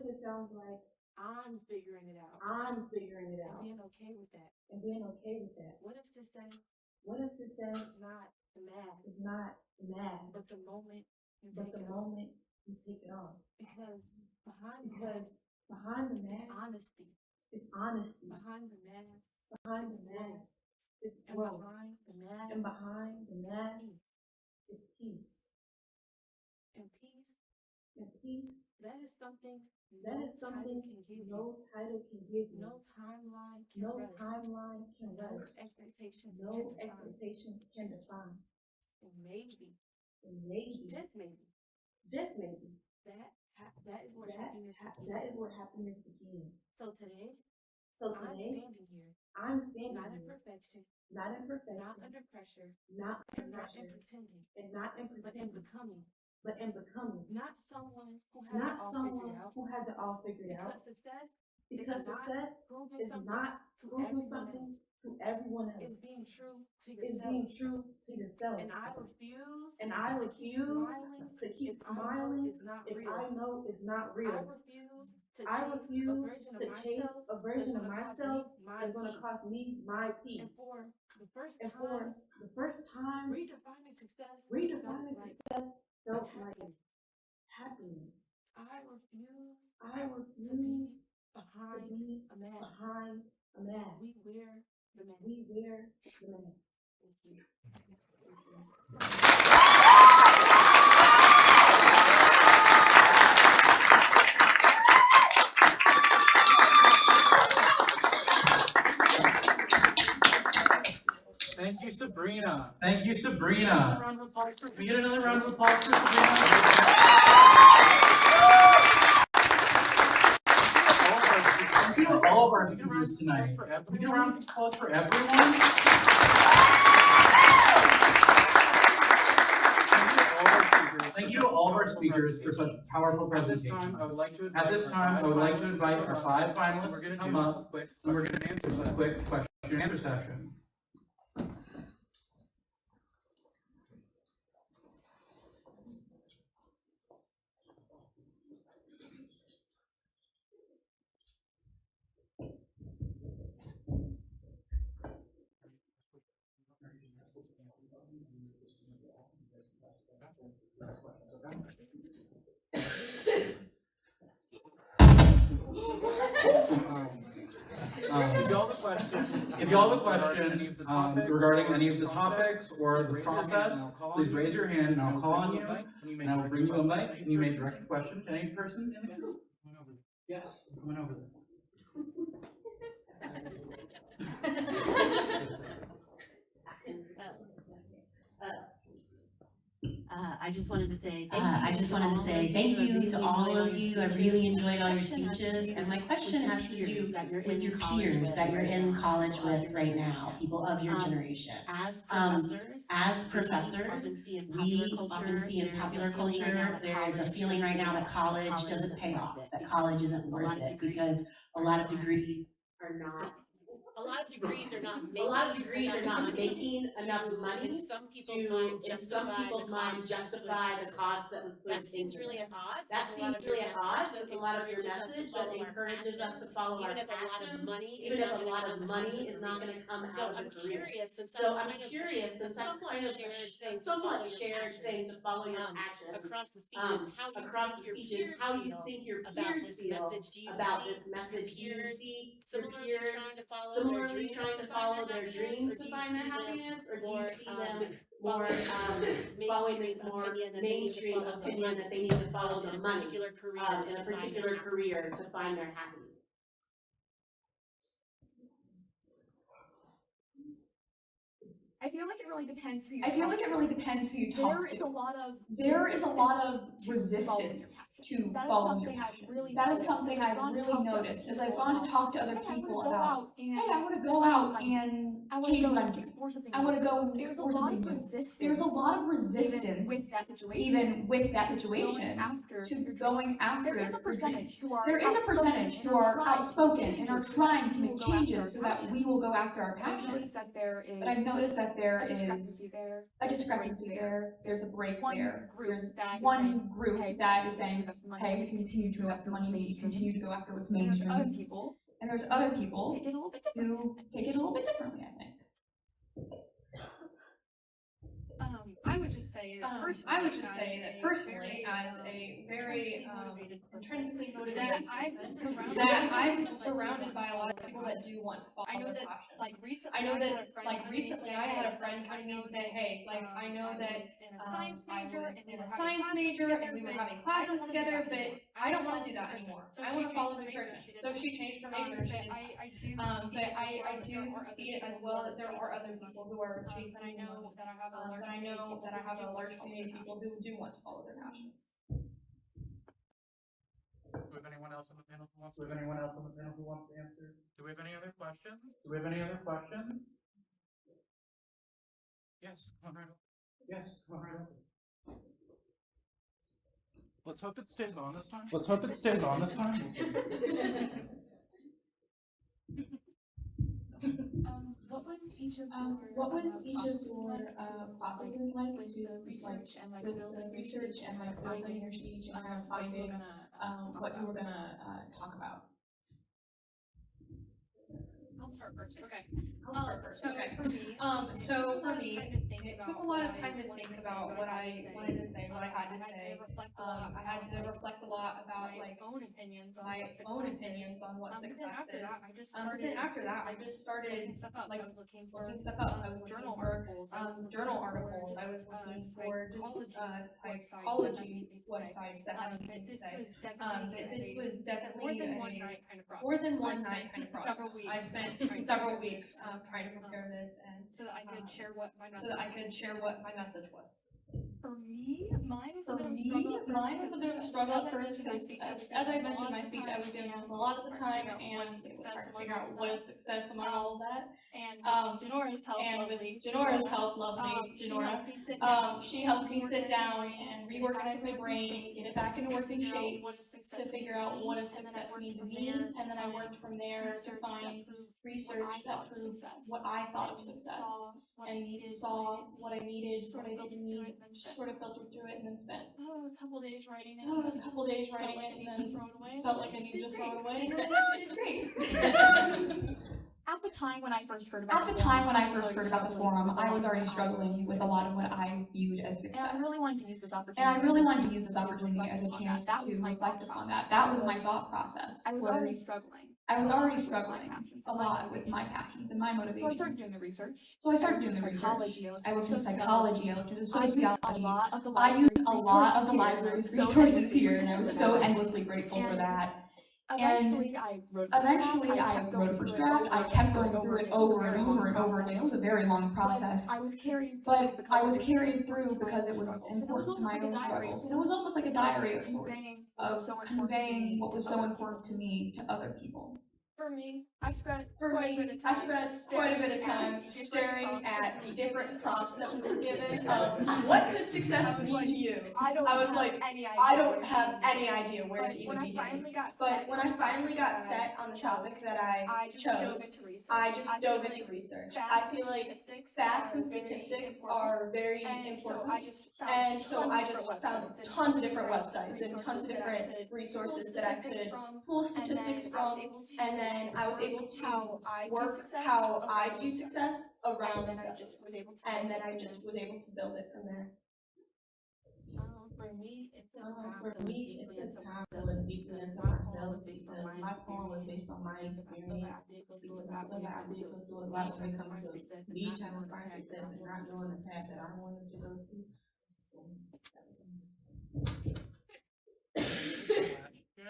it sounds like I'm figuring it out. And being okay with that. What if success is not mad, but the moment you take it on? Because behind the mask is honesty. Behind the mask is growth. And behind the mask is peace. And peace, that is something no title can give you. No timeline can rush. No expectations can define. And maybe, just maybe, that is where happiness begins. So today, I'm standing here. Not in perfection. Not under pressure. Not in pretending. But in becoming. Not someone who has it all figured out. Because success is not proving something to everyone else. It's being true to yourself. And I refuse to keep smiling if I know it's not real. I refuse to chase a version of myself that's going to cost me my peace. And for the first time, redefining success felt like happiness. I refuse to be behind a mask. We wear the mask. Thank you. Sabrina. Thank you, Sabrina. Round of applause for Can we get another round of applause for Sabrina? Thank you to all of our speakers tonight. Can we get a round of applause for everyone? Thank you to all of our speakers for such powerful presentations. At this time, I would like to invite our 5 finalists to come up, and we're going to answer a quick question and answer session. If y'all have a question regarding any of the topics or the process, please raise your hand and I'll call on you, and I will bring you a mic, and you may direct the question to any person in the group. Yes, I'm coming over there. I just wanted to say thank you to all of you. I really enjoyed all your speeches, and my question has to do with your peers that you're in college with right now, people of your generation. As professors, we often see in popular culture there is a feeling right now that college doesn't pay off, that college isn't worth it, because a lot of degrees are not making enough money in some people's minds justify the cost that was put into it. That seems really at odds with a lot of your message that encourages us to follow our passions, even if a lot of money is not going to come out of the career. So I'm curious, since that's kind of a somewhat shared thing to follow your passion across the speeches, how you think your peers feel about this message. Do you see your peers similarly trying to follow their dreams to find their happiness, or do you see them more following this more mainstream opinion that they need to follow the money in a particular career to find their happiness? I feel like it really depends who you talk to. There is a lot of resistance to following your passion. That is something I've really noticed as I've gone to talk to other people about, hey, I want to go out and change what I'm doing. I want to go and explore something new. There's a lot of resistance, even with that situation, to going after. There is a percentage who are outspoken and are trying to make changes so that we will go after our passions. But I've noticed that there is a discrepancy there. There's a break there. There's one group that is saying, hey, we continue to invest the money, we continue to go after what's mainstream. And there's other people who take it a little bit differently, I think. I would just say that personally, as a very intrinsically motivated person, that I'm surrounded by a lot of people that do want to follow their passions. I know that recently I had a friend come to me and say, hey, I know that I was in a science major and we were having classes together, but I don't want to do that anymore. I want to follow nutrition. So she changed her major. But I do see it as well that there are other people who are chasing. I know that I have a large community of people who do want to follow their passions. Do we have anyone else on the panel who wants to answer? Do we have any other questions? Yes, come on right up. Let's hope it stays on this time. What was each of your processes like with the research and building your speech and kind of finding what you were gonna talk about? I'll start first. Okay. So for me, it took a lot of time to think about what I wanted to say, what I had to say. I had to reflect a lot about my own opinions on what success is. But then after that, I just started looking stuff up. I was looking for journal articles. I was looking for just psychology websites that have anything to say. This was definitely more than one night kind of process. I spent several weeks trying to prepare this and so that I could share what my so that I could share what my message was. For me, mine was a For bit of a me, struggle at mine was a bit of a struggle at first because because, as I mentioned in my speech, I was doing it a lot of the time and it was trying to figure out what is success among all of that. And Janora's help, And with Janora's help, lovely Janora, she helped me sit down and reorganize my brain, get it back into working shape to figure out what does success mean to me, and then I worked from there to find research that proved what I thought of success, and saw what I needed, what I didn't need, sort of filtered through it, and then spent a couple days writing it, a couple days writing it, and then felt like I needed to throw it away, and then I did great. At the time when I first heard about the forum, I was already struggling with a lot of what I viewed as success. And I really wanted to use this opportunity. as a chance to reflect upon that. That was my thought process. I was already struggling. I was already struggling a lot with my passions and my motivation. So I started doing the research. I looked into psychology, I looked into sociology. I used a lot of the library's resources here, and I was so endlessly grateful for that. Eventually, I wrote a first draft. I kept going through it over and over and over again. It was a very long process. I was carried through because it was important to my own struggles. And it was almost like a diary of sorts, of conveying what was so important to me to other people. For me, I spent quite a bit of time staring at the different prompts that we were given. What could success mean to you? I was like, I don't have any idea where to even begin. But when I finally got set on the topic that I chose, I just dove into research. I feel like facts and statistics are very important, and so I just found tons of different websites and tons of different resources that I could pull statistics from, and then I was able to work how I view success around those, and then I just was able to build it from there. For me, it's a time to look deeply into myself because my poem was based on my experience. Because I feel like I did go through a lot when it comes to me trying to find success and not knowing the path that I wanted to go to.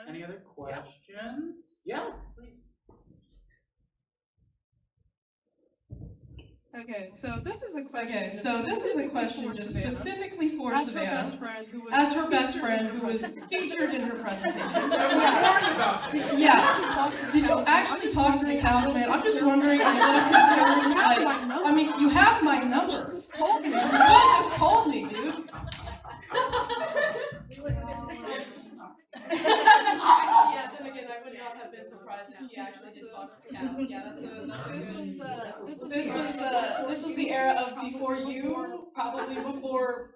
Any other questions? Yeah, please. Okay, so this is a question just specifically for Savannah, as her best friend who was featured in her presentation. Yeah. Did you actually talk to the cows, man? I'm just wondering, I'm a little concerned. Like, I mean, you have my number. Just call me. You just called me, dude. Actually, yeah, then again, I would not have been surprised if she actually did talk to the cows. Yeah, This was the era of before you, probably before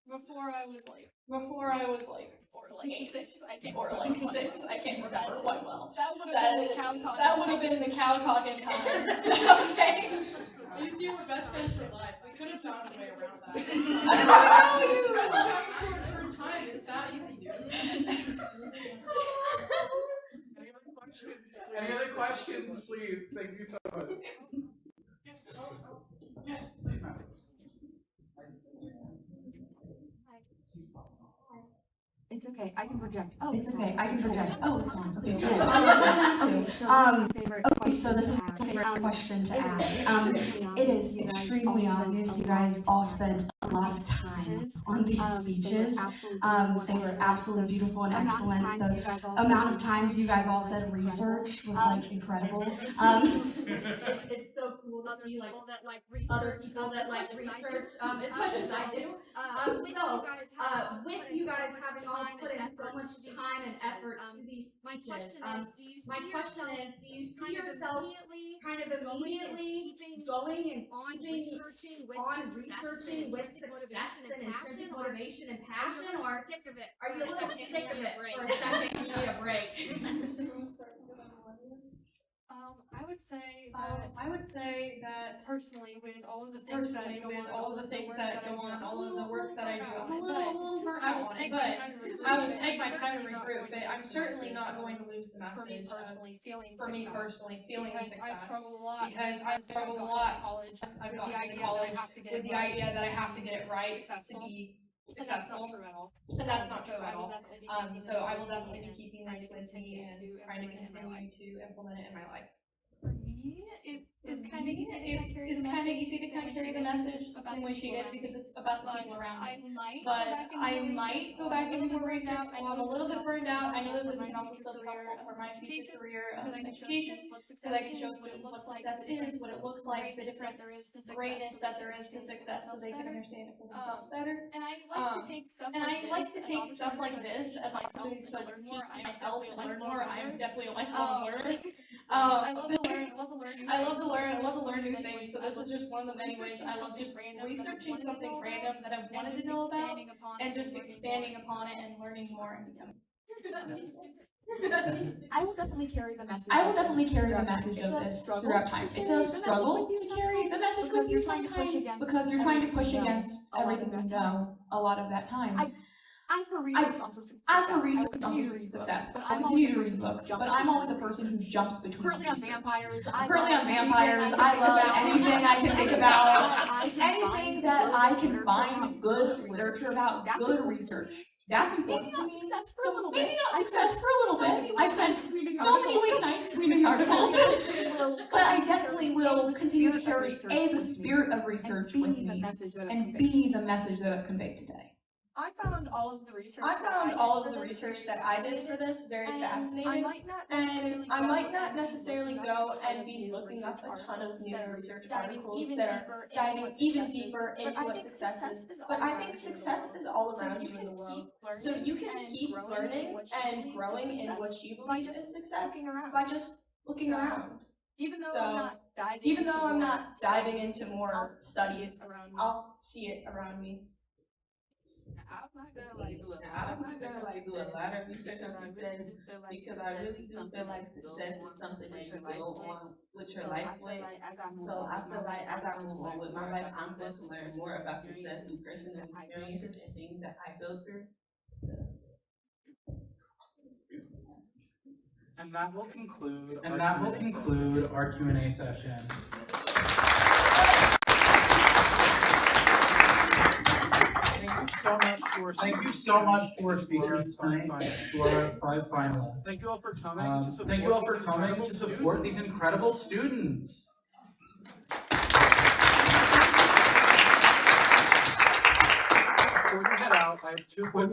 I was like 6, I can't remember quite well. That would have been the cow talking time. Okay. You were best friends for life. We could have found a way around that. I don't know you. For time, it's that easy, dude. Any other questions, please? Thank you so much. Yes, please, ma'am. It's okay, I can project. Oh, it's okay, I can project. Oh, it's on. Okay, cool. Okay, so this is my favorite question to ask. It is extremely obvious you guys all spent a lot of time on these speeches. They were absolutely beautiful and excellent. The amount of times you guys all said research was like incredible. It's so cool to see like other people that like research as much as I do. With you guys having all put in so much time and effort to these speeches, my question is, do you see yourself kind of immediately going and keeping on researching with success and intrinsic motivation and passion, or are you a little sick of it for a second and you need a break? I would say that personally, with all of the things that go on, all of the work that I do on it, but I will take my time to regroup, but I'm certainly not going to lose the message. For me personally, feeling success. I've struggled a lot in college. I've gotten into college with the idea that I have to get it right to be successful, and that's not true at all. So I will definitely be keeping this with me and trying to continue to implement it in my life. It's kind of easy to kind of carry the message the same way she did because it's about the people around me. But I might go back and do more research. I'm a little bit burned out. I know that this can also still be helpful for my future career in education, because I can show students what success is, what it looks like, the different greatness that there is to success, so they can understand it for themselves better. And I like to take stuff like this as opportunities to teach myself and learn more. I'm definitely a lifelong learner. I love to learn new things. So this is just one of the many ways I love just researching something random that I wanted to know about and just expanding upon it and learning more and becoming. I will definitely carry the message. Of this throughout time. It's a struggle to carry the message with you sometimes because you're trying to push against everything you know a lot of that time. As for research, also success. I'll continue to read books, but I'm always a person who jumps between. Currently on vampires. I love anything I can think about. Anything that I can find good literature about, good research. That's important to me. Maybe not success for a little bit. I spent so many late nights reading articles. But I definitely will continue to carry the spirit of research with me and be the message that I've conveyed today. I found all of the research that I did for this very fascinating, and I might not necessarily go and be looking up a ton of new research articles that are diving even deeper into what success is, but I think success is all around you in the world, so you can keep learning and growing in what you believe is success by just looking around. Even though I'm not diving into more studies, I'll see it around me. I'm not gonna do a lot of research on success because I really do feel like success is something that you go on with your life with. So I feel like as I move on with my life, I'm going to learn more about success through personal experiences and things that I go through. And that will conclude our Q&A session. Thank you so much to our speakers tonight, to our 5 finalists. Thank you all for coming. Thank you all for coming to support these incredible students. Before you head out, I have 2 quick